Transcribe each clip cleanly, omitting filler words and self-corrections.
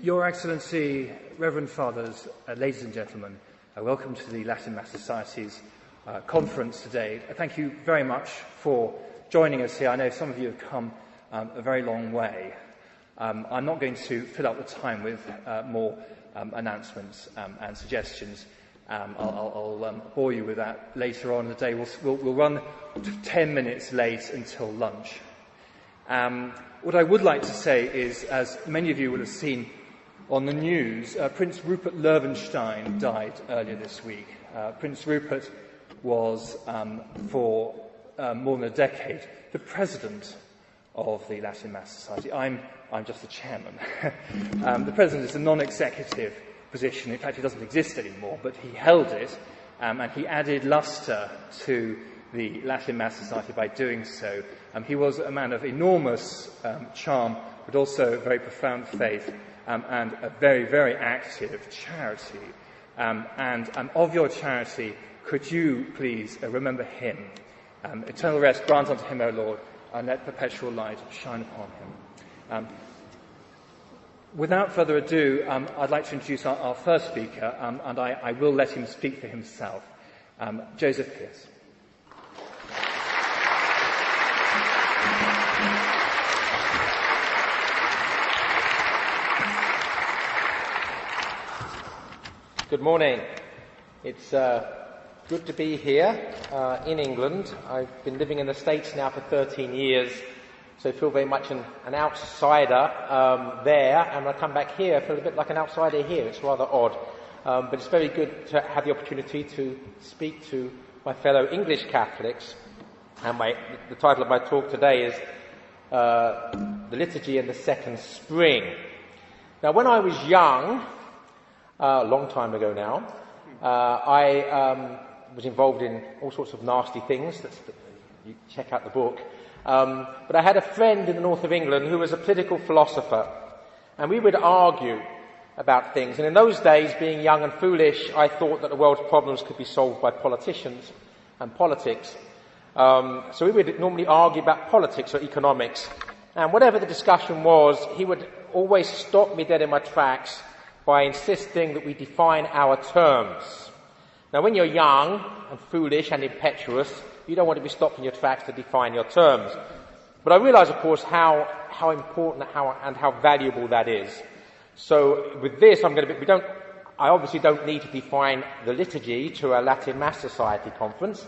Your Excellency, Reverend Fathers, ladies and gentlemen, welcome to the Latin Mass Society's conference today. Thank you very much for joining us here. I know some of you have come a very long way. I'm not going to fill up the time with more announcements and suggestions. I'll bore you with that later on in the day. We'll run 10 minutes late until lunch. What I would like to say is, as many of you will have seen on the news, Prince Rupert Löwenstein died earlier this week. Prince Rupert was, for more than a decade, the president of the Latin Mass Society. I'm just the chairman. The president is a non-executive position. In fact, it doesn't exist anymore, but he held it, and he added lustre to the Latin Mass Society by doing so. He was a man of enormous charm, but also very profound faith, and a very, very active charity. And of your charity, could you please remember him? Eternal rest grant unto him, O Lord, and let perpetual light shine upon him. Without further ado, I'd like to introduce our first speaker, and I will let him speak for himself, Joseph Pearce. Good morning. It's good to be here in England. I've been living in the States now for 13 years, so I feel very much an outsider there, and when I come back here, I feel a bit like an outsider here. It's rather odd, but it's very good to have the opportunity to speak to my fellow English Catholics, and the title of my talk today is The Liturgy and the Second Spring. Now, when I was young, a long time ago now, I was involved in all sorts of nasty things. You check out the book. But I had a friend in the north of England who was a political philosopher, and we would argue about things. And in those days, being young and foolish, I thought that the world's problems could be solved by politicians and politics. So we would normally argue about politics or economics. And whatever the discussion was, he would always stop me dead in my tracks by insisting that we define our terms. Now, when you're young and foolish and impetuous, you don't want to be stopped in your tracks to define your terms. But I realise, of course, how important and how valuable that is. So with this, I obviously don't need to define the liturgy to a Latin Mass Society conference,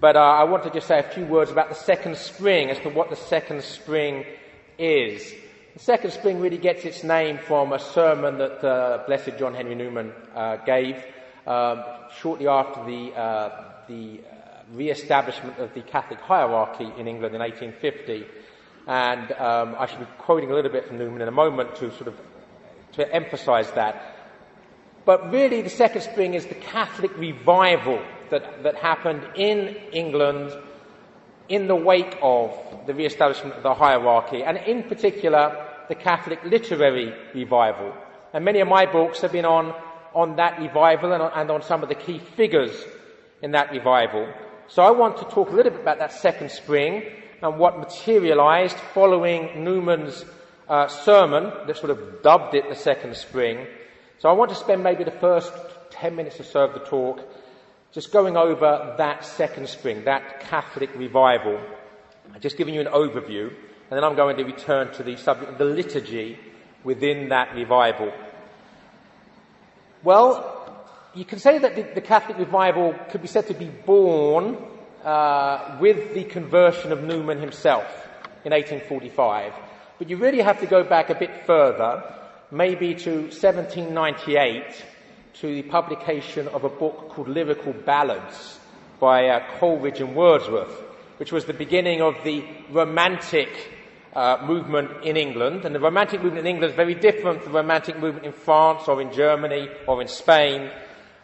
but I want to just say a few words about the Second Spring, as to what the Second Spring is. The Second Spring really gets its name from a sermon that Blessed John Henry Newman gave shortly after the re-establishment of the Catholic hierarchy in England in 1850. And I shall be quoting a little bit from Newman in a moment to emphasise that. But really, the Second Spring is the Catholic revival that happened in England in the wake of the re-establishment of the hierarchy, and in particular, the Catholic literary revival. And many of my books have been on that revival and on some of the key figures in that revival. So I want to talk a little bit about that Second Spring and what materialised following Newman's sermon that sort of dubbed it the Second Spring. So I want to spend maybe the first 10 minutes or so of the talk just going over that Second Spring, that Catholic revival, just giving you an overview, and then I'm going to return to the subject of the liturgy within that revival. Well, you can say that the Catholic revival could be said to be born with the conversion of Newman himself in 1845. But you really have to go back a bit further, maybe to 1798, to the publication of a book called Lyrical Ballads by Coleridge and Wordsworth, which was the beginning of the Romantic movement in England. And the Romantic movement in England is very different from the Romantic movement in France or in Germany or in Spain.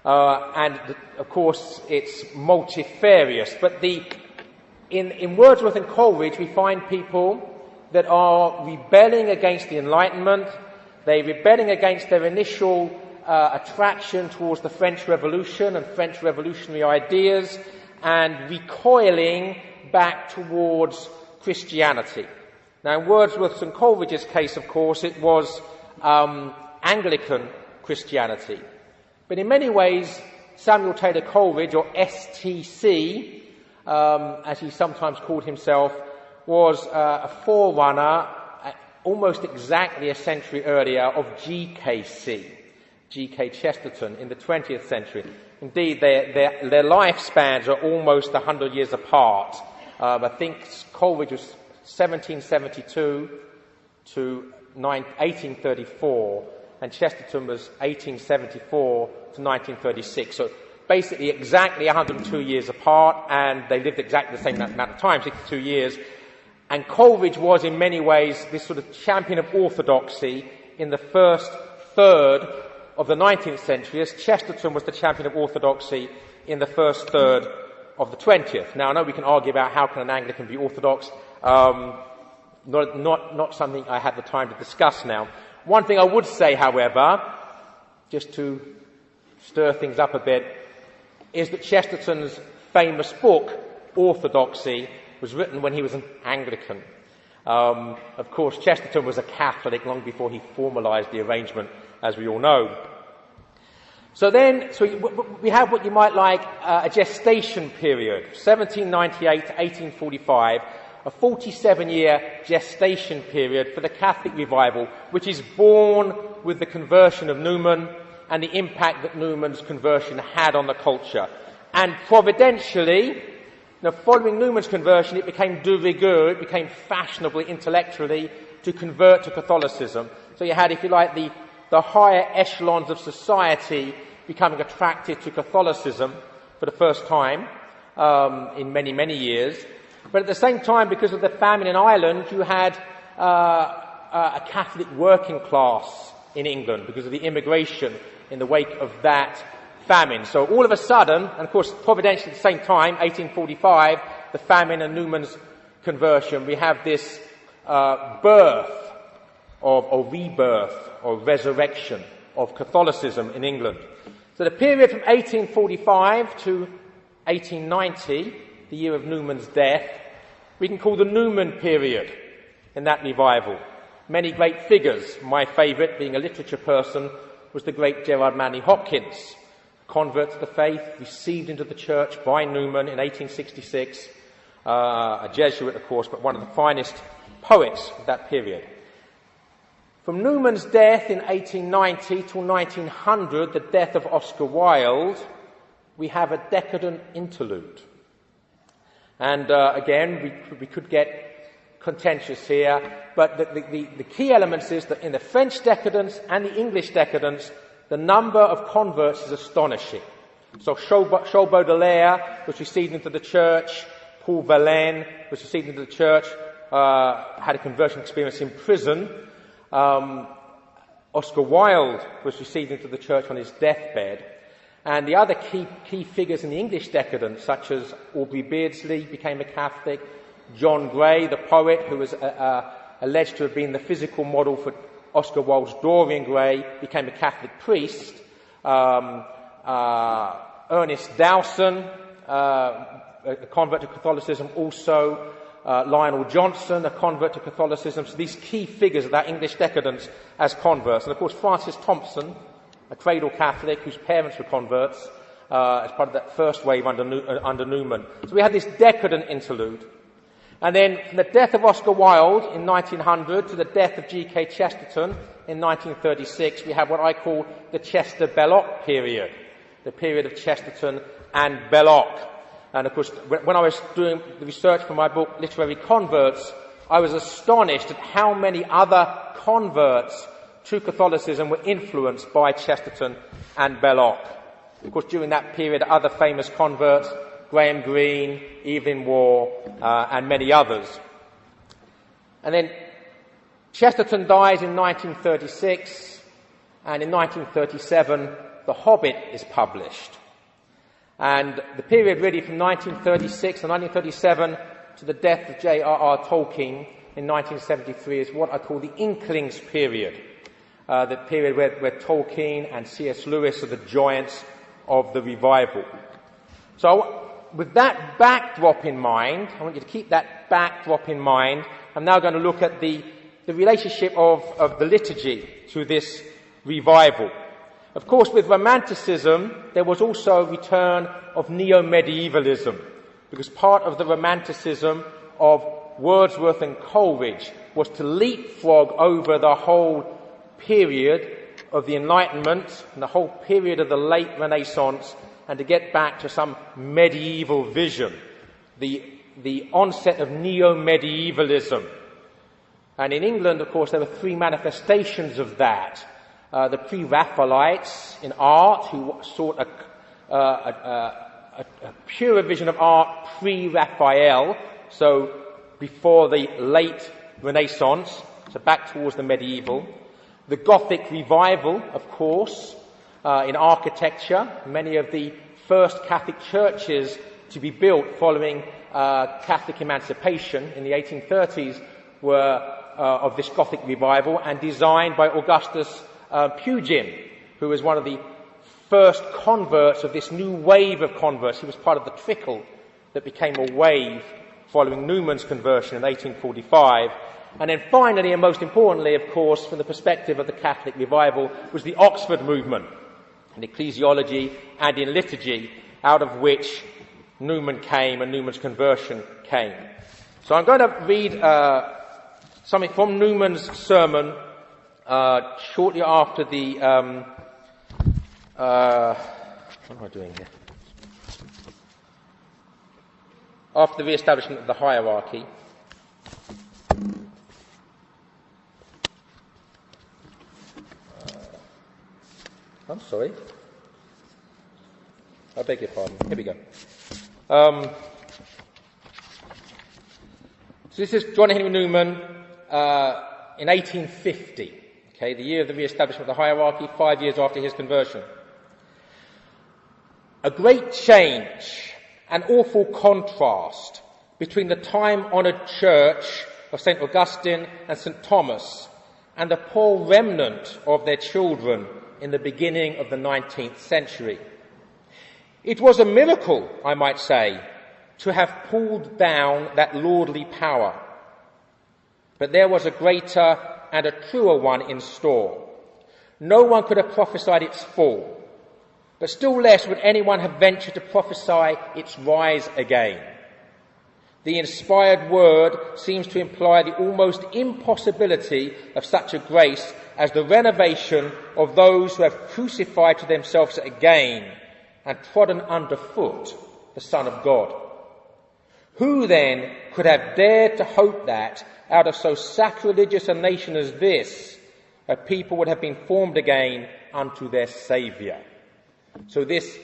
Of course, it's multifarious. But in Wordsworth and Coleridge, we find people that are rebelling against the Enlightenment. They're rebelling against their initial attraction towards the French Revolution and French revolutionary ideas, and recoiling back towards Christianity. Now, in Wordsworth's and Coleridge's case, of course, it was Anglican Christianity. But in many ways, Samuel Taylor Coleridge, or STC, as he sometimes called himself, was a forerunner, almost exactly a century earlier, of GKC, G.K. Chesterton, in the 20th century. Indeed, their lifespans are almost 100 years apart. I think Coleridge was 1772 to 1834, and Chesterton was 1874 to 1936. So basically exactly 102 years apart, and they lived exactly the same amount of time, 62 years. And Coleridge was in many ways this sort of champion of orthodoxy in the first third of the 19th century, as Chesterton was the champion of orthodoxy in the first third of the 20th. Now, I know we can argue about how can an Anglican be orthodox. Not something I have the time to discuss now. One thing I would say, however, just to stir things up a bit, is that Chesterton's famous book, Orthodoxy, was written when he was an Anglican. Of course, Chesterton was a Catholic long before he formalised the arrangement, as we all know. So we have what you might like a gestation period, 1798 to 1845, a 47-year gestation period for the Catholic revival, which is born with the conversion of Newman and the impact that Newman's conversion had on the culture. And providentially, following Newman's conversion, it became de rigueur, it became fashionable intellectually to convert to Catholicism. So you had, if you like, the higher echelons of society becoming attracted to Catholicism for the first time in many, many years. But at the same time, because of the famine in Ireland, you had a Catholic working class in England because of the immigration in the wake of that famine. So all of a sudden, and of course providentially at the same time, 1845, the famine and Newman's conversion, we have this birth or rebirth or resurrection of Catholicism in England. So the period from 1845 to 1890, the year of Newman's death, we can call the Newman period in that revival. Many great figures, my favourite, being a literature person, was the great Gerard Manley Hopkins, convert to the faith, received into the church by Newman in 1866, a Jesuit, of course, but one of the finest poets of that period. From Newman's death in 1890 till 1900, the death of Oscar Wilde, we have a decadent interlude. And again, we could get contentious here, but the key elements is that in the French decadence and the English decadence, the number of converts is astonishing. So Charles Baudelaire was received into the church, Paul Verlaine was received into the church, had a conversion experience in prison. Oscar Wilde was received into the church on his deathbed. And the other key figures in the English decadence, such as Aubrey Beardsley, became a Catholic. John Gray, the poet, who was alleged to have been the physical model for Oscar Wilde's Dorian Gray, became a Catholic priest. Ernest Dowson, a convert to Catholicism also. Lionel Johnson, a convert to Catholicism. So these key figures of that English decadence as converts. And of course Francis Thompson, a cradle Catholic whose parents were converts, as part of that first wave under Newman. So we had this decadent interlude. And then from the death of Oscar Wilde in 1900 to the death of G.K. Chesterton in 1936, we have what I call the Chester-Belloc period, the period of Chesterton and Belloc. And of course, when I was doing the research for my book, Literary Converts, I was astonished at how many other converts to Catholicism were influenced by Chesterton and Belloc. Of course, during that period, other famous converts, Graham Greene, Evelyn Waugh, and many others. And then Chesterton dies in 1936, and in 1937, The Hobbit is published. And the period really from 1936 to 1937 to the death of J.R.R. Tolkien in 1973 is what I call the Inklings period. The period where Tolkien and C.S. Lewis are the giants of the revival. So with that backdrop in mind, I want you to keep that backdrop in mind. I'm now going to look at the relationship of the liturgy to this revival. Of course, with Romanticism, there was also a return of Neomedievalism, because part of the Romanticism of Wordsworth and Coleridge was to leapfrog over the whole period of the Enlightenment and the whole period of the late Renaissance, and to get back to some medieval vision, the onset of Neomedievalism. And in England, of course, there were three manifestations of that. The pre-Raphaelites in art, who sought a purer vision of art pre-Raphael, so before the late Renaissance, so back towards the medieval. The Gothic revival, of course, in architecture. Many of the first Catholic churches to be built following Catholic emancipation in the 1830s were of this Gothic revival, and designed by Augustus Pugin, who was one of the first converts of this new wave of converts. He was part of the trickle that became a wave following Newman's conversion in 1845. And then finally, and most importantly, of course, from the perspective of the Catholic revival, was the Oxford movement in ecclesiology and in liturgy, out of which Newman came and Newman's conversion came. So I'm going to read something from Newman's sermon shortly after the... what am I doing here? After the re-establishment of the hierarchy. I'm sorry. I beg your pardon. Here we go. So this is John Henry Newman in 1850, okay, the year of the re-establishment of the hierarchy, 5 years after his conversion. A great change, an awful contrast between the time-honoured church of St. Augustine and St. Thomas and the poor remnant of their children in the beginning of the 19th century. It was a miracle, I might say, to have pulled down that lordly power. But there was a greater and a truer one in store. No one could have prophesied its fall, but still less would anyone have ventured to prophesy its rise again. The inspired word seems to imply the almost impossibility of such a grace as the renovation of those who have crucified to themselves again and trodden underfoot the Son of God. Who then could have dared to hope that, out of so sacrilegious a nation as this, a people would have been formed again unto their Saviour? So this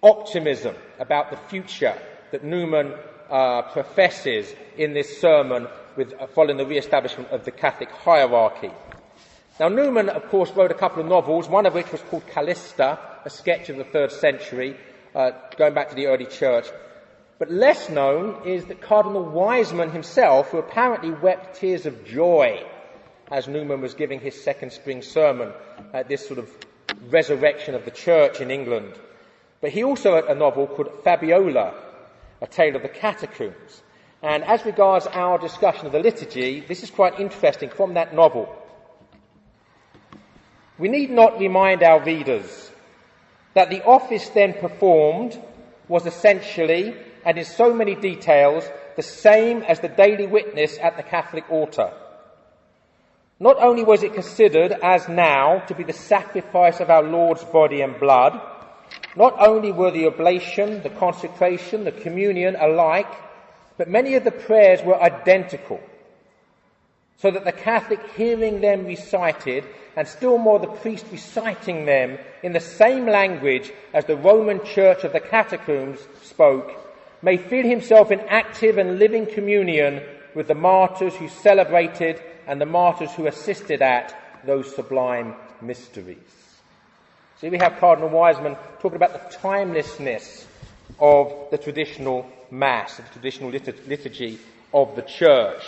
optimism about the future that Newman professes in this sermon following the re-establishment of the Catholic hierarchy. Now, Newman, of course, wrote a couple of novels, one of which was called Callista, a sketch of the 3rd century, going back to the early church. But less known is that Cardinal Wiseman himself, who apparently wept tears of joy as Newman was giving his second spring sermon at this sort of resurrection of the church in England. But he also wrote a novel called Fabiola, a tale of the catacombs. And as regards our discussion of the liturgy, this is quite interesting from that novel. We need not remind our readers that the office then performed was essentially, and in so many details, the same as the daily witness at the Catholic altar. Not only was it considered, as now, to be the sacrifice of our Lord's body and blood, not only were the oblation, the consecration, the communion alike, but many of the prayers were identical, so that the Catholic hearing them recited, and still more the priest reciting them in the same language as the Roman Church of the catacombs spoke, may feel himself in active and living communion with the martyrs who celebrated and the martyrs who assisted at those sublime mysteries. So here we have Cardinal Wiseman talking about the timelessness of the traditional Mass, the traditional liturgy of the Church.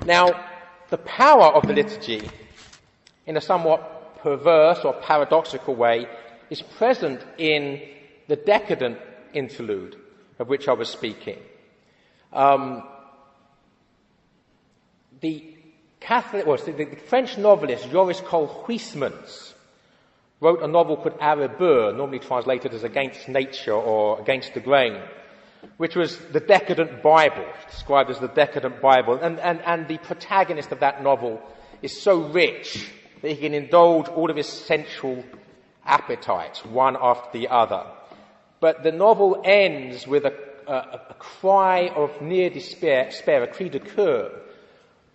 Now, the power of the liturgy, in a somewhat perverse or paradoxical way, is present in the decadent interlude of which I was speaking. The the French novelist Joris Cole Huysmans wrote a novel called Arabeur, normally translated as Against Nature or Against the Grain, which was the decadent Bible, described as the decadent Bible. And the protagonist of that novel is so rich that he can indulge all of his sensual appetites, one after the other. But the novel ends with a cry of near despair, a cri de coeur,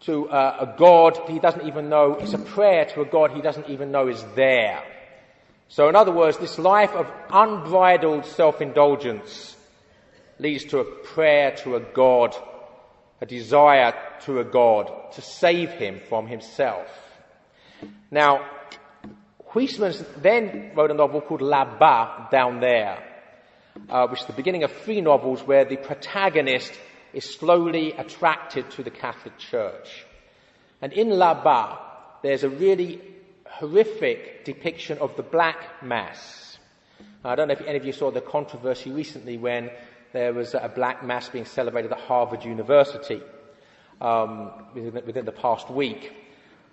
to a God he doesn't even know. It's a prayer to a God he doesn't even know is there. So in other words, this life of unbridled self-indulgence leads to a prayer to a God, a desire to a God to save him from himself. Now, Huysmans then wrote a novel called Là-bas, Down There, which is the beginning of 3 novels where the protagonist is slowly attracted to the Catholic Church. And in Là-bas, there's a really horrific depiction of the Black Mass. I don't know if any of you saw the controversy recently when there was a Black Mass being celebrated at Harvard University within the past week.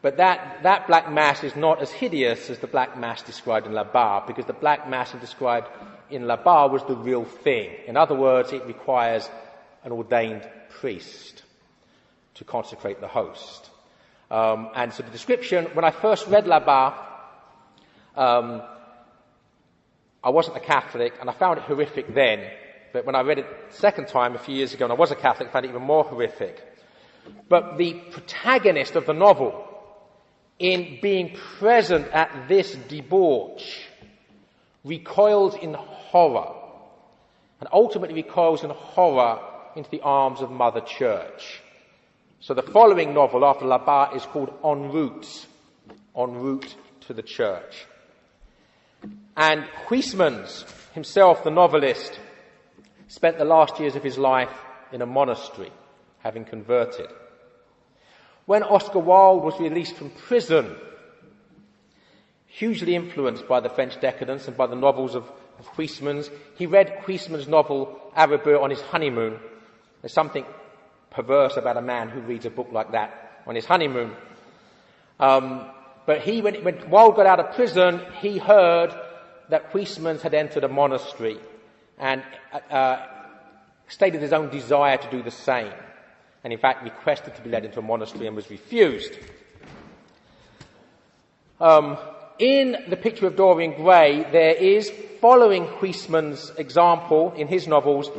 But that Black Mass is not as hideous as the Black Mass described in Là-bas, because the Black Mass described in Là-bas was the real thing. In other words, it requires an ordained priest to consecrate the host. And so the description, when I first read Là-bas, I wasn't a Catholic, and I found it horrific then. But when I read it the second time a few years ago, and I was a Catholic, I found it even more horrific. But the protagonist of the novel, in being present at this debauch, recoils in horror, and ultimately recoils in horror into the arms of Mother Church. So the following novel after Là-bas is called En route to the Church. And Huysmans himself, the novelist, spent the last years of his life in a monastery, having converted. When Oscar Wilde was released from prison, hugely influenced by the French decadence and by the novels of Huysmans, he read Huysmans' novel Arabeur on his honeymoon. There's something perverse about a man who reads a book like that on his honeymoon. But when Wilde got out of prison, he heard that Huysmans had entered a monastery and stated his own desire to do the same, and in fact requested to be led into a monastery and was refused. In The Picture of Dorian Gray, there is, following Huysmans' example in his novels,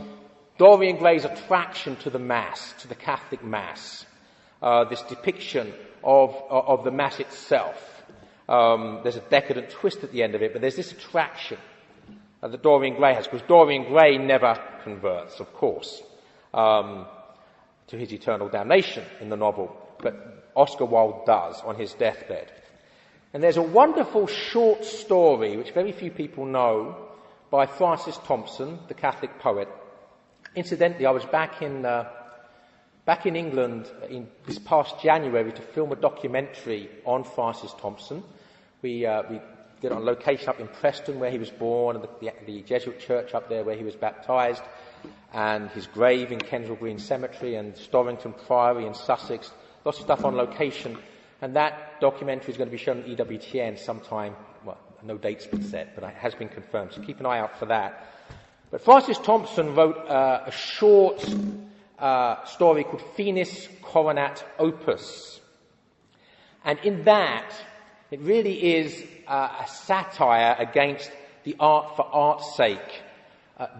Dorian Gray's attraction to the Mass, to the Catholic Mass, this depiction of the Mass itself. There's a decadent twist at the end of it, but there's this attraction that Dorian Gray has, because Dorian Gray never converts, of course, to his eternal damnation in the novel, but Oscar Wilde does on his deathbed. And there's a wonderful short story, which very few people know, by Francis Thompson, the Catholic poet. Incidentally, I was back in England in this past January to film a documentary on Francis Thompson. We did it on location up in Preston, where he was born, and the Jesuit church up there where he was baptised, and his grave in Kensal Green Cemetery, and Storrington Priory in Sussex. Lots of stuff on location. And that documentary is going to be shown at EWTN sometime. Well, no date's been set, but it has been confirmed, so keep an eye out for that. But Francis Thompson wrote a short story called Finis Coronat Opus. And in that, it really is a satire against the art for art's sake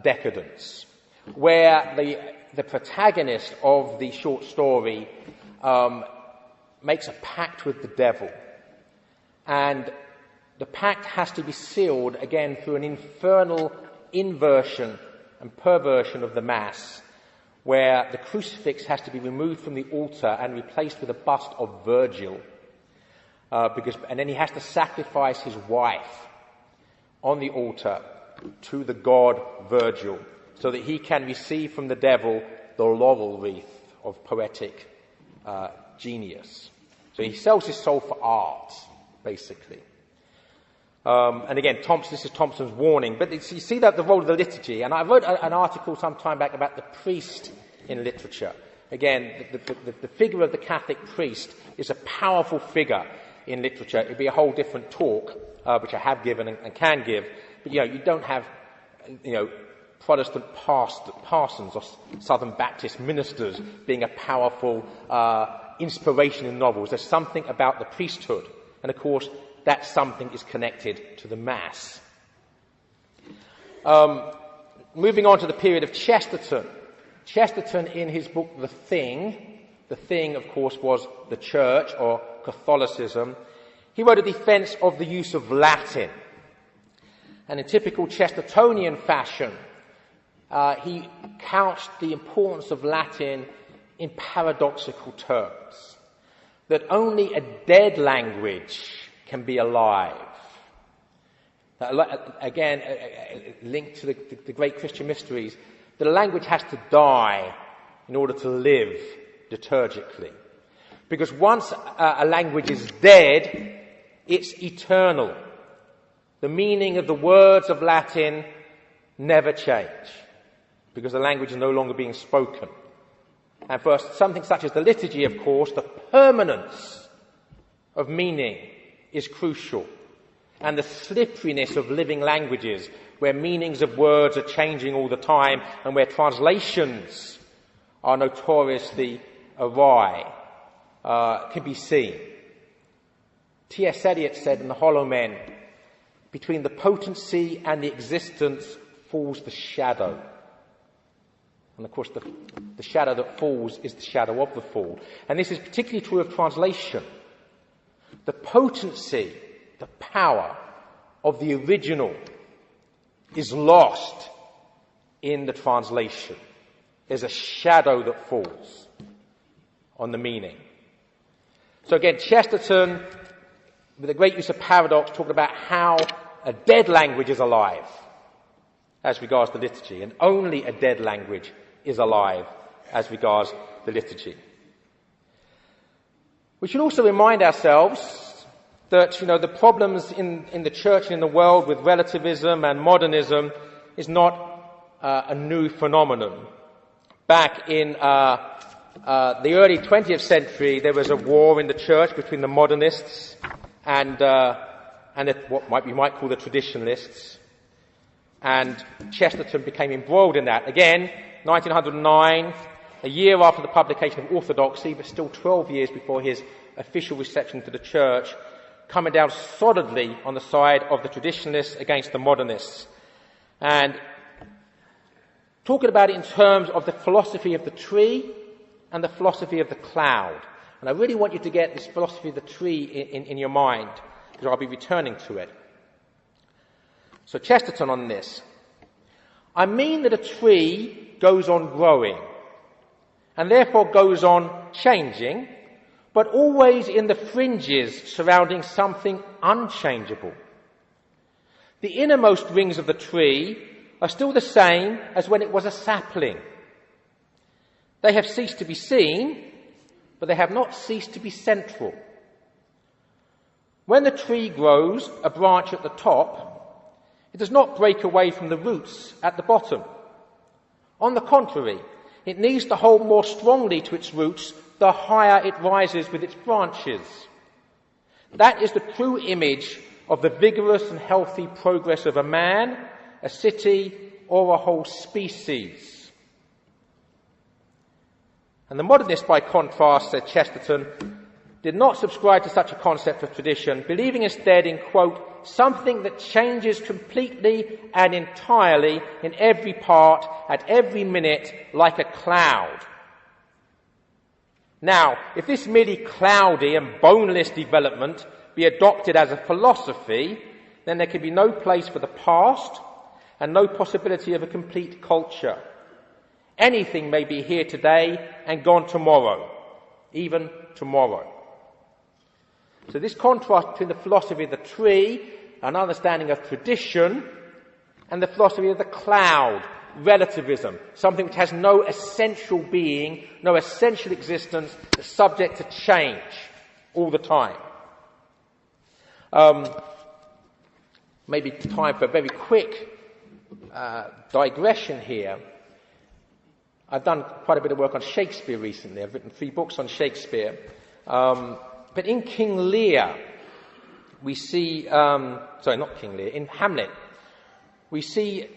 decadence, where the protagonist of the short story makes a pact with the devil. And the pact has to be sealed, again, through an infernal inversion and perversion of the Mass, where the crucifix has to be removed from the altar and replaced with a bust of Virgil, and then he has to sacrifice his wife on the altar to the god Virgil, so that he can receive from the devil the laurel wreath of poetic genius. So he sells his soul for art, basically. And again, this is Thompson's warning. But you see that the role of the liturgy. And I wrote an article some time back about the priest in literature. Again, the figure of the Catholic priest is a powerful figure in literature. It'd be a whole different talk, which I have given and can give, but you don't have Protestant parsons or Southern Baptist ministers being a powerful inspiration in novels. There's something about the priesthood, and of course that something is connected to the Mass. Moving on to the period of Chesterton. Chesterton, in his book The Thing, of course, was the Church or Catholicism. He wrote a defence of the use of Latin. And in typical Chestertonian fashion, he couched the importance of Latin in paradoxical terms. That only a dead language can be alive. Again, linked to the great Christian mysteries, that a language has to die in order to live liturgically. Because once a language is dead, it's eternal. The meaning of the words of Latin never change, because the language is no longer being spoken. And for something such as the liturgy, of course, the permanence of meaning is crucial. And the slipperiness of living languages, where meanings of words are changing all the time and where translations are notoriously awry, can be seen. T.S. Eliot said in The Hollow Men, between the potency and the existence falls the shadow. And of course the shadow that falls is the shadow of the fall. And this is particularly true of translation. The potency, the power of the original is lost in the translation. There's a shadow that falls on the meaning. So again, Chesterton, with a great use of paradox, talking about how a dead language is alive as regards the liturgy, and only a dead language is alive as regards the liturgy. We should also remind ourselves that, the problems in the church and in the world with relativism and modernism is not a new phenomenon. Back in the early 20th century, there was a war in the church between the modernists and what we might call the traditionalists. And Chesterton became embroiled in that. Again, 1909, a year after the publication of Orthodoxy, but still 12 years before his official reception to the church, coming down solidly on the side of the traditionalists against the modernists. And talking about it in terms of the philosophy of the tree and the philosophy of the cloud. And I really want you to get this philosophy of the tree in your mind, because I'll be returning to it. So Chesterton on this. I mean that a tree goes on growing, and therefore goes on changing, but always in the fringes surrounding something unchangeable. The innermost rings of the tree are still the same as when it was a sapling. They have ceased to be seen, but they have not ceased to be central. When the tree grows a branch at the top, it does not break away from the roots at the bottom. On the contrary, it needs to hold more strongly to its roots the higher it rises with its branches. That is the true image of the vigorous and healthy progress of a man, a city, or a whole species. And the modernists, by contrast, said Chesterton, did not subscribe to such a concept of tradition, believing instead in, quote, something that changes completely and entirely in every part, at every minute, like a cloud. Now, if this merely cloudy and boneless development be adopted as a philosophy, then there can be no place for the past and no possibility of a complete culture. Anything may be here today and gone tomorrow, even tomorrow. So this contrast between the philosophy of the tree, an understanding of tradition, and the philosophy of the cloud, relativism, something which has no essential being, no essential existence, is subject to change all the time. Maybe time for a very quick digression here. I've done quite a bit of work on Shakespeare recently. I've written 3 books on Shakespeare. But in King Lear, we see, in Hamlet, we see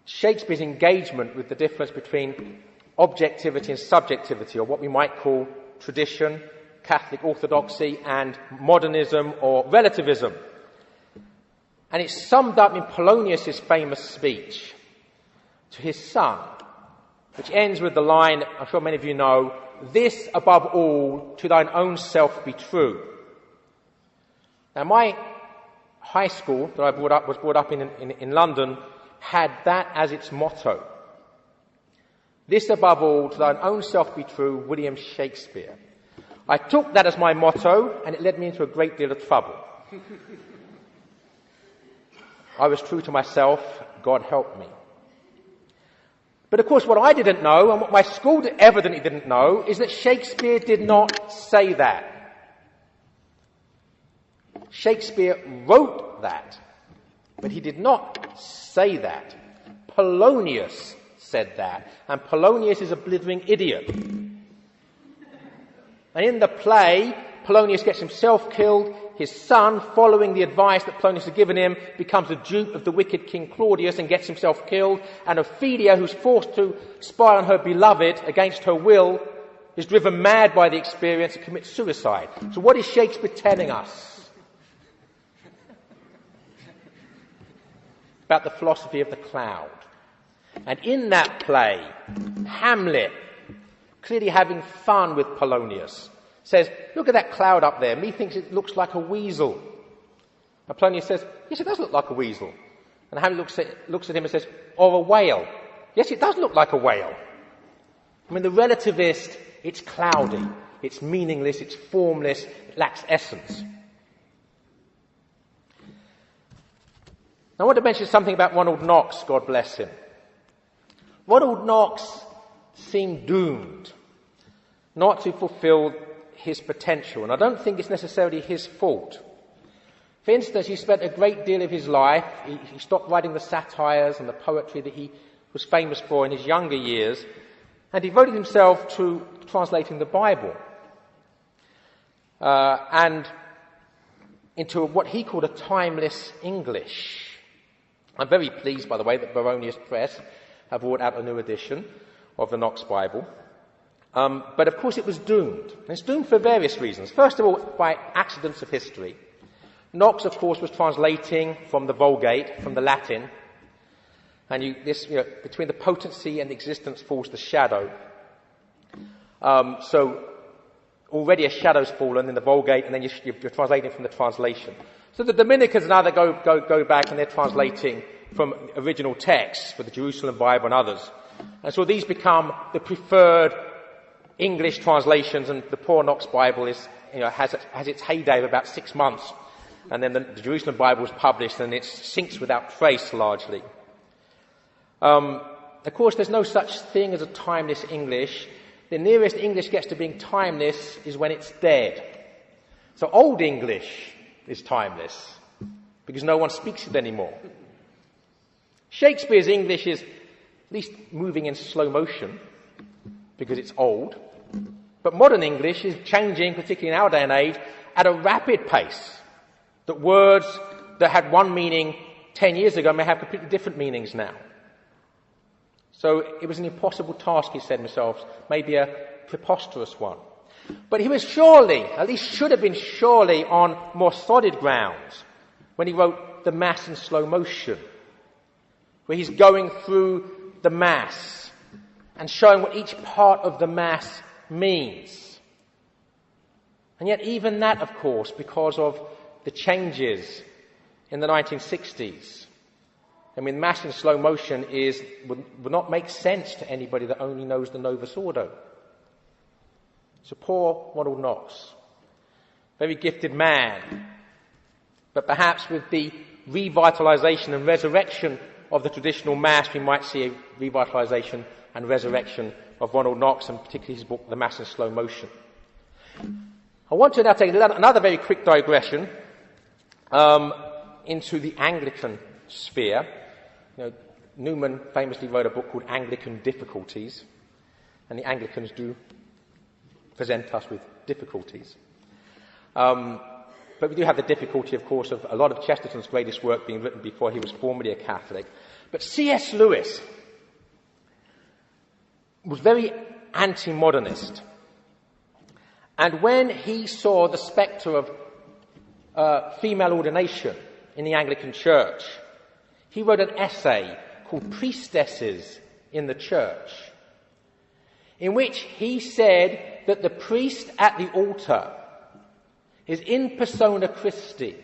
Shakespeare's engagement with the difference between objectivity and subjectivity, or what we might call tradition, Catholic orthodoxy, and modernism or relativism. And it's summed up in Polonius's famous speech to his son, which ends with the line, I'm sure many of you know, "This above all, to thine own self be true." Now, my high school that I was brought up in London had that as its motto. "This above all, to thine own self be true," William Shakespeare. I took that as my motto, and it led me into a great deal of trouble. I was true to myself, God help me. But of course, what I didn't know, and what my school evidently didn't know, is that Shakespeare did not say that. Shakespeare wrote that, but he did not say that. Polonius said that, and Polonius is a blithering idiot. And in the play, Polonius gets himself killed. His son, following the advice that Polonius had given him, becomes the dupe of the wicked King Claudius and gets himself killed. And Ophelia, who's forced to spy on her beloved against her will, is driven mad by the experience and commits suicide. So what is Shakespeare telling us about the philosophy of the cloud? And in that play, Hamlet, clearly having fun with Polonius, says, "Look at that cloud up there. Methinks it looks like a weasel." And Polonius says, "Yes, it does look like a weasel." And Hamlet looks at him and says, "Or a whale." "Yes, it does look like a whale." I mean, the relativist, it's cloudy, it's meaningless, it's formless, it lacks essence. Now, I want to mention something about Ronald Knox, God bless him. Ronald Knox seemed doomed not to fulfill his potential, and I don't think it's necessarily his fault. For instance, he spent a great deal of his life, he stopped writing the satires and the poetry that he was famous for in his younger years, and devoted himself to translating the Bible and into what he called a timeless English. I'm very pleased, by the way, that Baronius Press have brought out a new edition of the Knox Bible. But of course it was doomed. And it's doomed for various reasons. First of all, by accidents of history. Knox, of course, was translating from the Vulgate, from the Latin. And between the potency and the existence falls the shadow. So already a shadow's fallen in the Vulgate, and then you're translating from the translation. So the Dominicans now they go back and they're translating from original texts for the Jerusalem Bible and others. And so these become the preferred English translations, and the poor Knox Bible has its heyday of about 6 months. And then the Jerusalem Bible was published, and it sinks without trace largely. Of course, there's no such thing as a timeless English. The nearest English gets to being timeless is when it's dead. So Old English is timeless because no one speaks it anymore. Shakespeare's English is at least moving in slow motion because it's old. But modern English is changing, particularly in our day and age, at a rapid pace. That words that had one meaning 10 years ago may have completely different meanings now. So it was an impossible task, he said himself, maybe a preposterous one. But he was surely, at least should have been surely, on more solid grounds when he wrote the Mass in slow motion, where he's going through the Mass and showing what each part of the Mass means. And yet even that, of course, because of the changes in the 1960s, I mean, Mass in slow motion would not make sense to anybody that only knows the Novus Ordo. So poor Ronald Knox, very gifted man, but perhaps with the revitalization and resurrection of the traditional Mass, we might see a revitalization and resurrection of Ronald Knox, and particularly his book, The Mass in Slow Motion. I want to now take another very quick digression into the Anglican sphere. Newman famously wrote a book called Anglican Difficulties. and the Anglicans do present us with difficulties. But we do have the difficulty, of course, of a lot of Chesterton's greatest work being written before he was formally a Catholic. But C.S. Lewis was very anti-modernist. And when he saw the spectre of female ordination in the Anglican Church, he wrote an essay called Priestesses in the Church, in which he said that the priest at the altar is in persona Christi,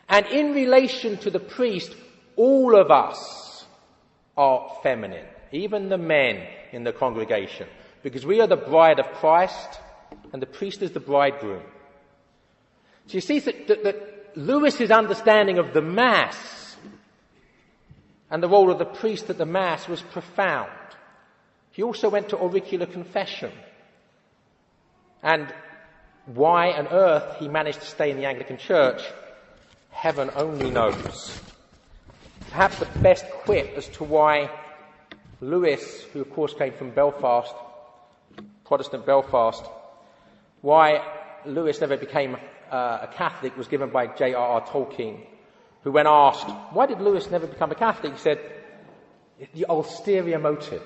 and in relation to the priest, all of us are feminine, even the men in the congregation, because we are the bride of Christ and the priest is the bridegroom. So you see that Lewis's understanding of the Mass and the role of the priest at the Mass was profound. He also went to auricular confession. And why on earth he managed to stay in the Anglican Church, heaven only knows. Perhaps the best quip as to why Lewis, who of course came from Belfast, Protestant Belfast, why Lewis never became a Catholic was given by J.R.R. Tolkien, who when asked, why did Lewis never become a Catholic, he said, the ulterior motive.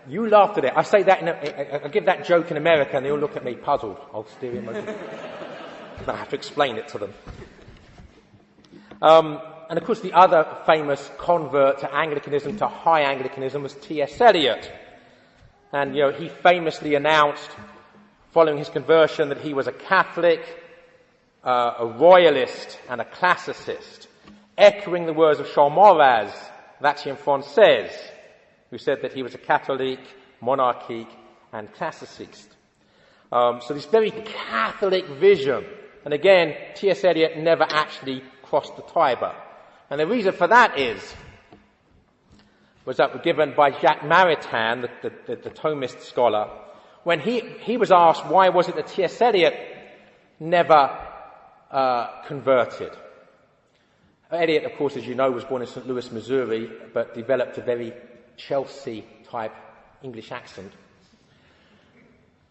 You laughed at it. I say that I give that joke in America and they all look at me puzzled. Ulterior motive. I have to explain it to them. And of course the other famous convert to Anglicanism, to high Anglicanism, was T.S. Eliot. And, he famously announced, following his conversion, that he was a Catholic, a royalist, and a classicist, echoing the words of Charles Maurras, Vatican Française, who said that he was a Catholic, monarchic, and classicist. So this very Catholic vision, and again, T.S. Eliot never actually crossed the Tiber. And the reason for that was that was given by Jacques Maritain, the Thomist scholar, when he was asked why was it that T.S. Eliot never converted. Eliot, of course, as you know, was born in St. Louis, Missouri, but developed a very Chelsea-type English accent.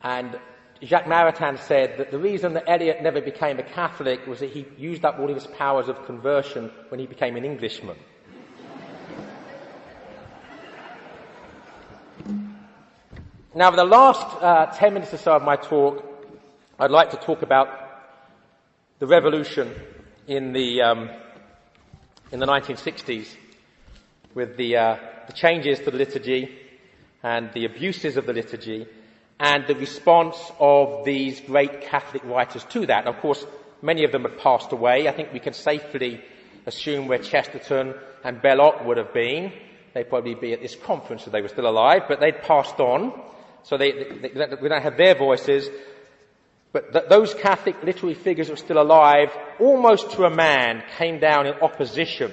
And Jacques Maritain said that the reason that Eliot never became a Catholic was that he used up all of his powers of conversion when he became an Englishman. Now, for the last 10 minutes or so of my talk, I'd like to talk about the revolution in the 1960s with the changes to the liturgy and the abuses of the liturgy and the response of these great Catholic writers to that. Of course, many of them have passed away. I think we can safely assume where Chesterton and Belloc would have been. They'd probably be at this conference if they were still alive, but they'd passed on. So we don't have their voices. But those Catholic literary figures that were still alive, almost to a man, came down in opposition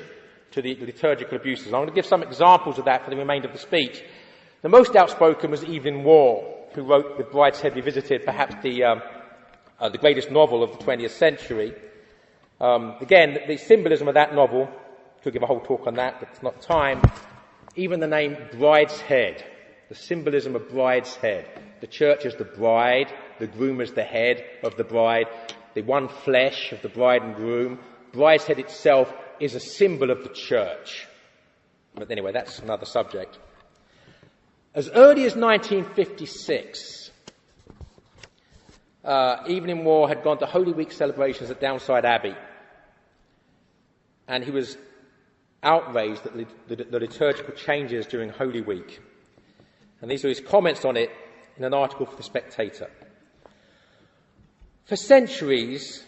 to the liturgical abuses. I'm going to give some examples of that for the remainder of the speech. The most outspoken was Evelyn Waugh, who wrote With Brideshead Revisited, perhaps the greatest novel of the 20th century. Again, the symbolism of that novel, could give a whole talk on that, but it's not time. Even the name Brideshead, the symbolism of Brideshead. The church is the bride, the groom is the head of the bride, the one flesh of the bride and groom. Brideshead itself is a symbol of the church. But anyway, that's another subject. As early as 1956, Evelyn Waugh had gone to Holy Week celebrations at Downside Abbey, and he was outraged at the liturgical changes during Holy Week. And these are his comments on it in an article for The Spectator. For centuries,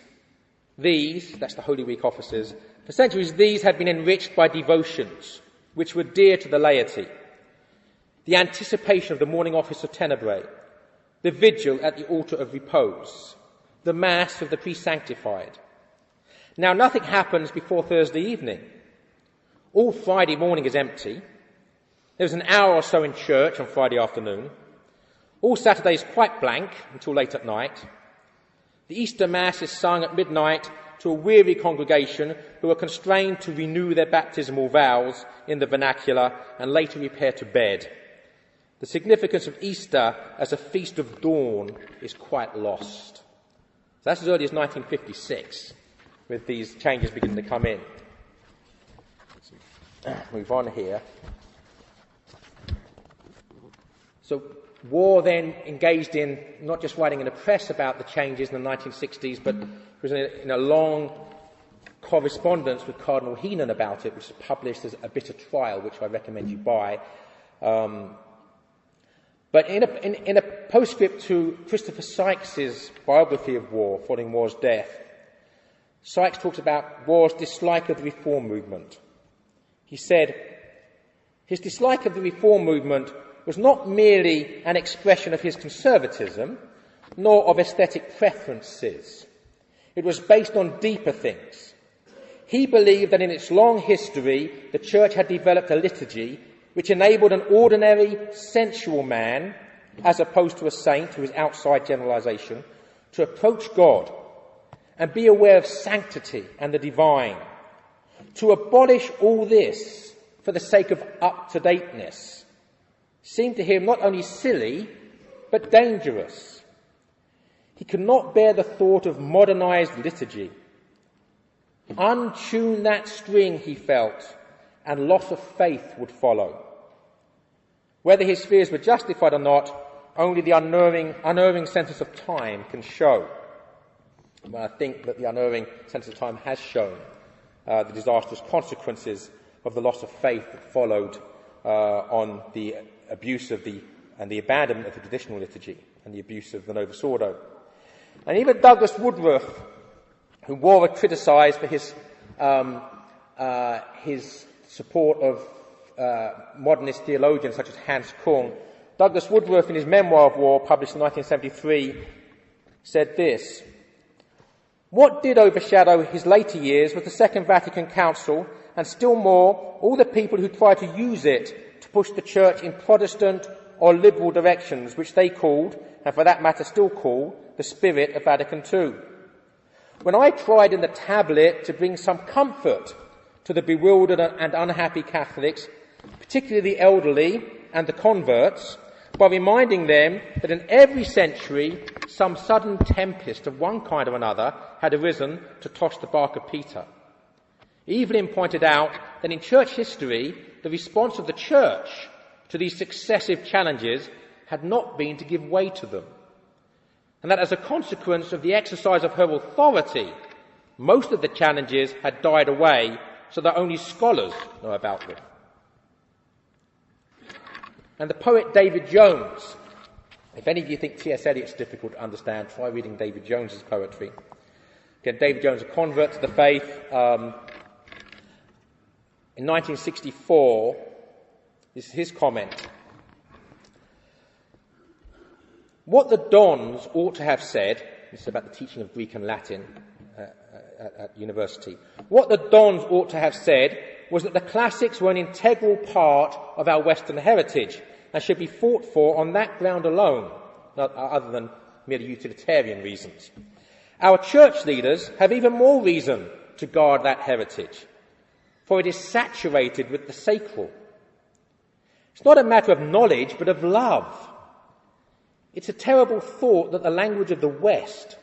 that's the Holy Week offices, for centuries these had been enriched by devotions which were dear to the laity. The anticipation of the morning office of Tenebrae, the vigil at the altar of repose, the Mass of the pre-sanctified. Now nothing happens before Thursday evening. All Friday morning is empty. There's an hour or so in church on Friday afternoon. All Saturday is quite blank until late at night. The Easter Mass is sung at midnight to a weary congregation who were constrained to renew their baptismal vows in the vernacular and later repair to bed. The significance of Easter as a feast of dawn is quite lost. So that's as early as 1956, with these changes beginning to come in. Let's move on here. So Waugh then engaged in not just writing in the press about the changes in the 1960s, but was in a long correspondence with Cardinal Heenan about it, which is published as A Bitter Trial, which I recommend you buy. But in a postscript to Christopher Sykes' biography of Waugh, following Waugh's death, Sykes talks about Waugh's dislike of the Reform movement. He said, his dislike of the Reform movement was not merely an expression of his conservatism, nor of aesthetic preferences. It was based on deeper things. He believed that in its long history, the Church had developed a liturgy which enabled an ordinary, sensual man, as opposed to a saint who is outside generalization, to approach God and be aware of sanctity and the divine. To abolish all this for the sake of up-to-dateness seemed to him not only silly, but dangerous. He could not bear the thought of modernized liturgy. Untune that string, he felt, and loss of faith would follow. Whether his fears were justified or not, only the unerring sense of time can show. Well, I think that the unerring sense of time has shown the disastrous consequences of the loss of faith that followed on the abuse of and the abandonment of the traditional liturgy and the abuse of the Novus Ordo. And even Douglas Woodruff, whom Waugh had criticised for his support of modernist theologians such as Hans Kung, Douglas Woodruff, in his memoir of Waugh, published in 1973, said this: "What did overshadow his later years was the Second Vatican Council, and still more, all the people who tried to use it to push the Church in Protestant or liberal directions, which they called, and for that matter still call, the spirit of Vatican II. When I tried in the tablet to bring some comfort to the bewildered and unhappy Catholics, particularly the elderly and the converts, by reminding them that in every century some sudden tempest of one kind or another had arisen to toss the bark of Peter. Evelyn pointed out that in church history, the response of the Church to these successive challenges had not been to give way to them, and that as a consequence of the exercise of her authority, most of the challenges had died away so that only scholars know about them." And the poet David Jones, if any of you think T.S. Eliot's difficult to understand, try reading David Jones's poetry. Again, David Jones, a convert to the faith. In 1964, this is his comment: "What the dons ought to have said," this is about the teaching of Greek and Latin at university, "what the dons ought to have said was that the classics were an integral part of our Western heritage and should be fought for on that ground alone, other than merely utilitarian reasons. Our church leaders have even more reason to guard that heritage, for it is saturated with the sacral. It's not a matter of knowledge, but of love. It's a terrible thought that the language of the West,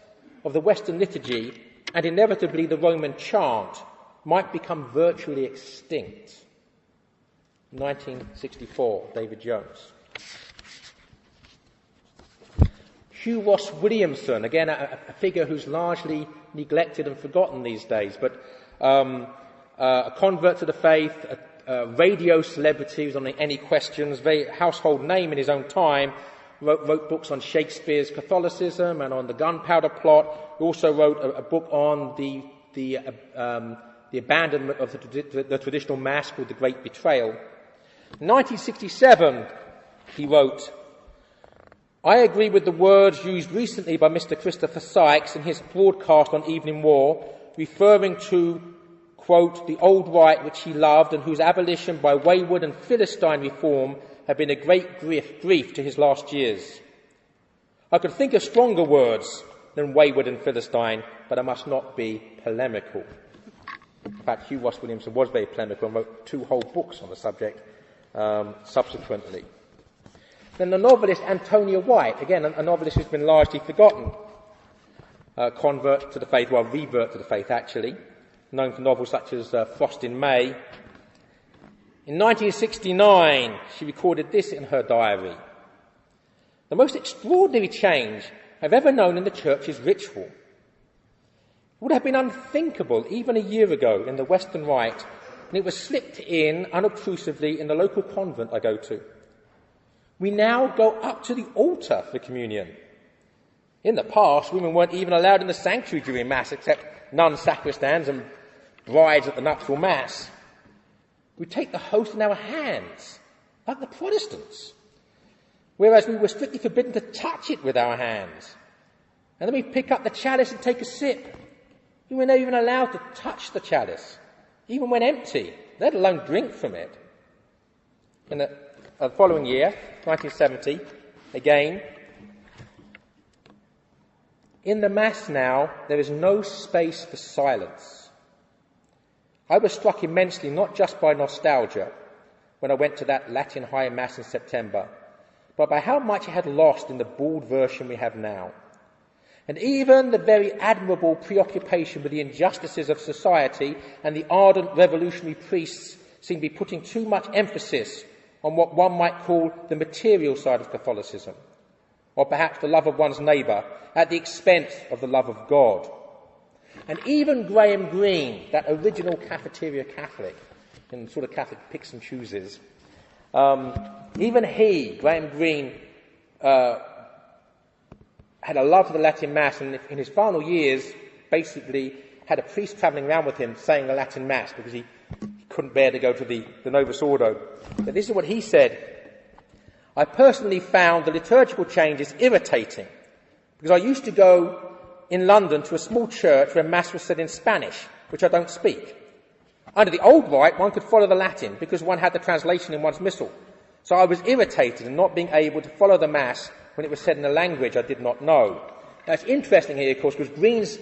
of the Western liturgy, and inevitably the Roman chant, might become virtually extinct." 1964, David Jones. Hugh Ross Williamson, again a figure who's largely neglected and forgotten these days, but a convert to the faith, a radio celebrity who's on Any Questions, very household name in his own time, wrote books on Shakespeare's Catholicism and on the Gunpowder Plot. He also wrote a book on the abandonment of the traditional Mass called The Great Betrayal. In 1967, he wrote, "I agree with the words used recently by Mr. Christopher Sykes in his broadcast on Evening War, referring to, quote, the old rite which he loved and whose abolition by wayward and Philistine reform had been a great grief to his last years. I could think of stronger words, than wayward and Philistine, but I must not be polemical. In fact, Hugh Ross Williamson was very polemical and wrote 2 whole books on the subject subsequently. Then the novelist Antonia White, again a novelist who's been largely forgotten, convert to the faith, well, revert to the faith actually, known for novels such as Frost in May. In 1969, she recorded this in her diary: "The most extraordinary change I've ever known in the Church's ritual. It would have been unthinkable even a year ago in the Western Rite, and it was slipped in unobtrusively in the local convent I go to. We now go up to the altar for communion. In the past, women weren't even allowed in the sanctuary during Mass, except nuns, sacristans, and brides at the nuptial Mass. We take the host in our hands, like the Protestants, whereas we were strictly forbidden to touch it with our hands. And then we pick up the chalice and take a sip. We were not even allowed to touch the chalice, even when empty, let alone drink from it." In the following year, 1970, again, "In the Mass now, there is no space for silence. I was struck immensely not just by nostalgia when I went to that Latin High Mass in September, but by how much it had lost in the bald version we have now. And even the very admirable preoccupation with the injustices of society and the ardent revolutionary priests seem to be putting too much emphasis on what one might call the material side of Catholicism, or perhaps the love of one's neighbour at the expense of the love of God. And even Graham Greene, that original cafeteria Catholic, in sort of Catholic picks and chooses, even he, Graham Greene, had a love for the Latin Mass, and in his final years basically had a priest travelling around with him saying the Latin Mass because he couldn't bear to go to the Novus Ordo. But this is what he said: "I personally found the liturgical changes irritating because I used to go in London to a small church where Mass was said in Spanish, which I don't speak. Under the old rite, one could follow the Latin because one had the translation in one's missal. So I was irritated in not being able to follow the Mass when it was said in a language I did not know." Now, it's interesting here, of course, because Green's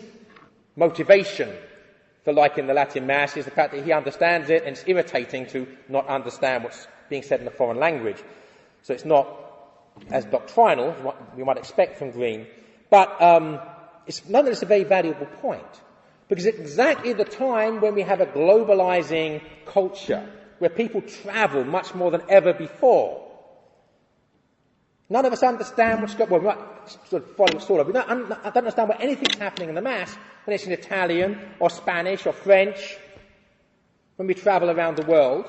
motivation for liking the Latin Mass is the fact that he understands it, and it's irritating to not understand what's being said in a foreign language. So it's not as doctrinal as what we might expect from Green, but it's nonetheless a very valuable point, because it's exactly the time when we have a globalizing culture, where people travel much more than ever before. None of us understand what's going on. Well, we might sort of follow sort of. We don't understand what anything's happening in the Mass when it's in Italian or Spanish or French when we travel around the world.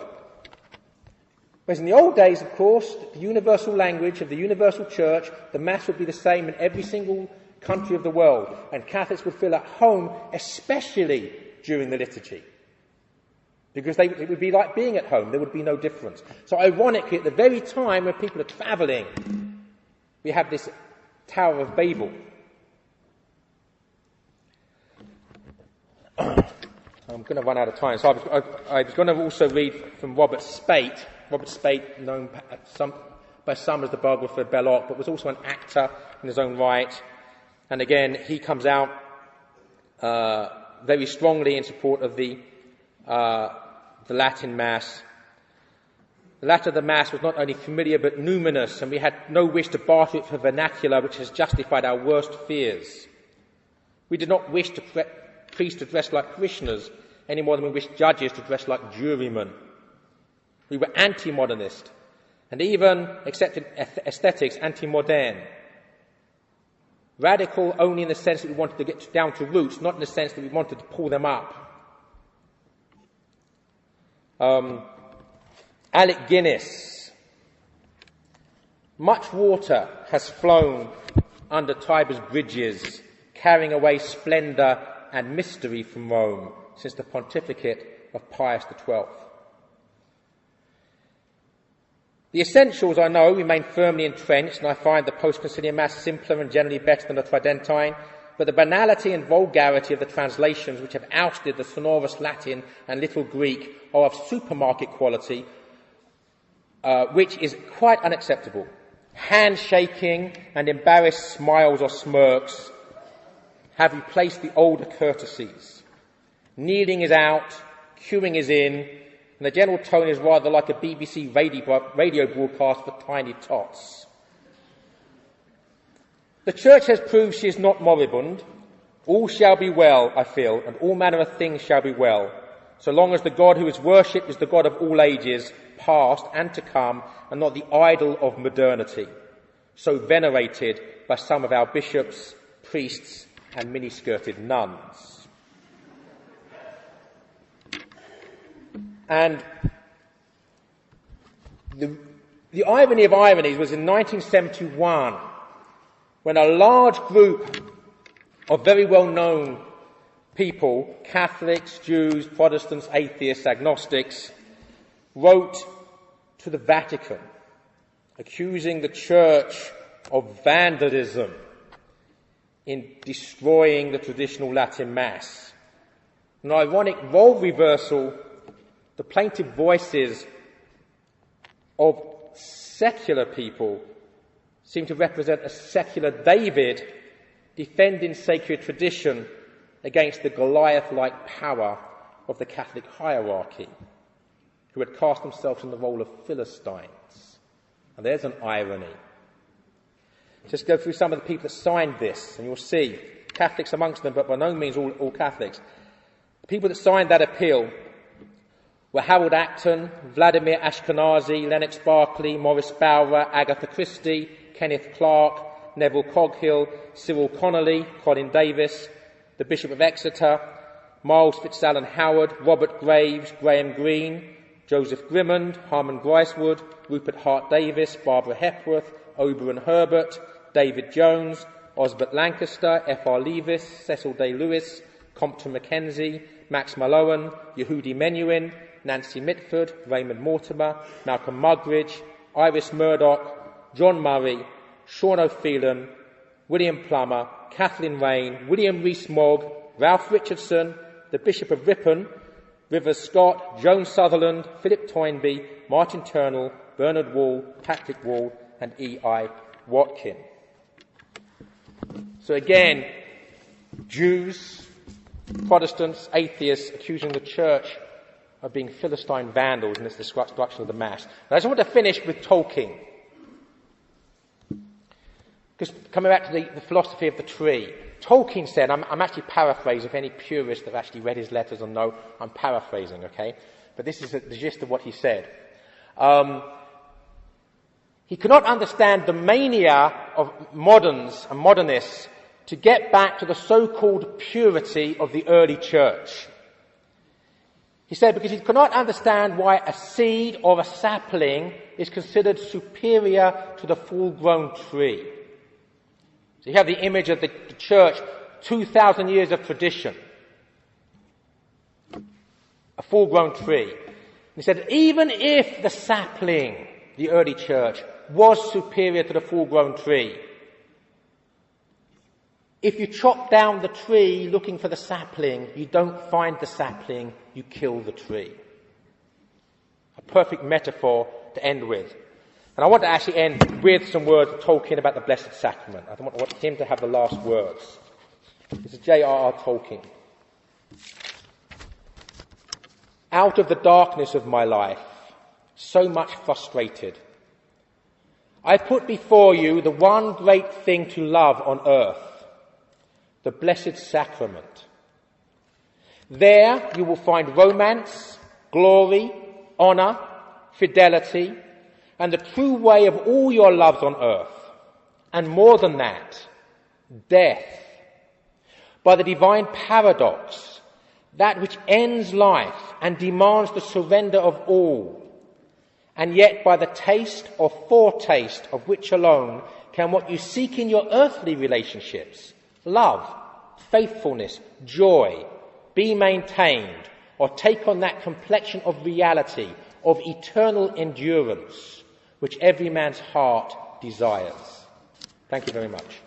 Whereas in the old days, of course, the universal language of the universal church, the Mass would be the same in every single country of the world, and Catholics would feel at home, especially during the liturgy, because it would be like being at home. There would be no difference. So ironically, at the very time when people are travelling, we have this Tower of Babel. I'm going to run out of time, so I was going to also read from Robert Spate. Robert Spate, known by some as the biographer of Belloc, but was also an actor in his own right. And again, he comes out very strongly in support of the Latin Mass. The latter of the Mass was not only familiar but numinous, and we had no wish to barter it for vernacular which has justified our worst fears. We did not wish priests to dress like parishioners any more than we wished judges to dress like jurymen. We were anti-modernist, and even accepted aesthetics anti-modern. Radical only in the sense that we wanted to get down to roots, not in the sense that we wanted to pull them up. Alec Guinness. Much water has flown under Tiber's bridges, carrying away splendour and mystery from Rome since the pontificate of Pius XII. The essentials, I know, remain firmly entrenched, and I find the post-conciliar Mass simpler and generally better than the Tridentine, but the banality and vulgarity of the translations which have ousted the sonorous Latin and little Greek are of supermarket quality, which is quite unacceptable. Handshaking and embarrassed smiles or smirks have replaced the older courtesies. Kneeling is out, queuing is in, and the general tone is rather like a BBC radio broadcast for tiny tots. The Church has proved she is not moribund. All shall be well, I feel, and all manner of things shall be well, so long as the God who is worshipped is the God of all ages, past and to come, and not the idol of modernity, so venerated by some of our bishops, priests, and mini-skirted nuns. And the irony of ironies was in 1971, when a large group of very well-known people, Catholics, Jews, Protestants, atheists, agnostics, wrote to the Vatican, accusing the Church of vandalism in destroying the traditional Latin Mass. An ironic role reversal, the plaintive voices of secular people seem to represent a secular David defending sacred tradition against the Goliath-like power of the Catholic hierarchy, who had cast themselves in the role of Philistines. And there's an irony. Just go through some of the people that signed this, and you'll see Catholics amongst them, but by no means all Catholics. The people that signed that appeal were Harold Acton, Vladimir Ashkenazi, Lennox Berkeley, Maurice Bowrer, Agatha Christie, Kenneth Clark, Neville Coghill, Cyril Connolly, Colin Davis, the Bishop of Exeter, Miles Fitzallen Howard, Robert Graves, Graham Greene, Joseph Grimmond, Harmon Gricewood, Rupert Hart Davis, Barbara Hepworth, Oberon Herbert, David Jones, Osbert Lancaster, F.R. Leavis, Cecil Day-Lewis, Compton Mackenzie, Max Mallowan, Yehudi Menuhin, Nancy Mitford, Raymond Mortimer, Malcolm Muggeridge, Iris Murdoch, John Murray, Sean O'Phelan, William Plummer, Kathleen Raine, William Rees-Mogg, Ralph Richardson, the Bishop of Ripon, Rivers Scott, Joan Sutherland, Philip Toynbee, Martin Turnell, Bernard Wall, Patrick Wall, and E.I. Watkin. So again, Jews, Protestants, atheists accusing the Church of being Philistine vandals in its destruction of the Mass. And I just want to finish with Tolkien. Because coming back to the philosophy of the tree, Tolkien said, I'm actually paraphrasing, if any purists have actually read his letters or know, I'm paraphrasing, okay? But this is the gist of what he said. He could not understand the mania of moderns and modernists to get back to the so-called purity of the early church. He said because he could not understand why a seed or a sapling is considered superior to the full-grown tree. So you have the image of the church, 2,000 years of tradition, a full-grown tree. He said even if the sapling, the early church, was superior to the full-grown tree, if you chop down the tree looking for the sapling, you don't find the sapling, you kill the tree. A perfect metaphor to end with. And I want to actually end with some words of Tolkien about the Blessed Sacrament. I want him to have the last words. This is J.R.R. Tolkien. Out of the darkness of my life, so much frustrated, I put before you the one great thing to love on earth, the Blessed Sacrament. There you will find romance, glory, honour, fidelity, and the true way of all your loves on earth. And more than that, death. By the divine paradox, that which ends life and demands the surrender of all, and yet by the taste or foretaste of which alone can what you seek in your earthly relationships, love, faithfulness, joy, be maintained, or take on that complexion of reality, of eternal endurance, which every man's heart desires. Thank you very much.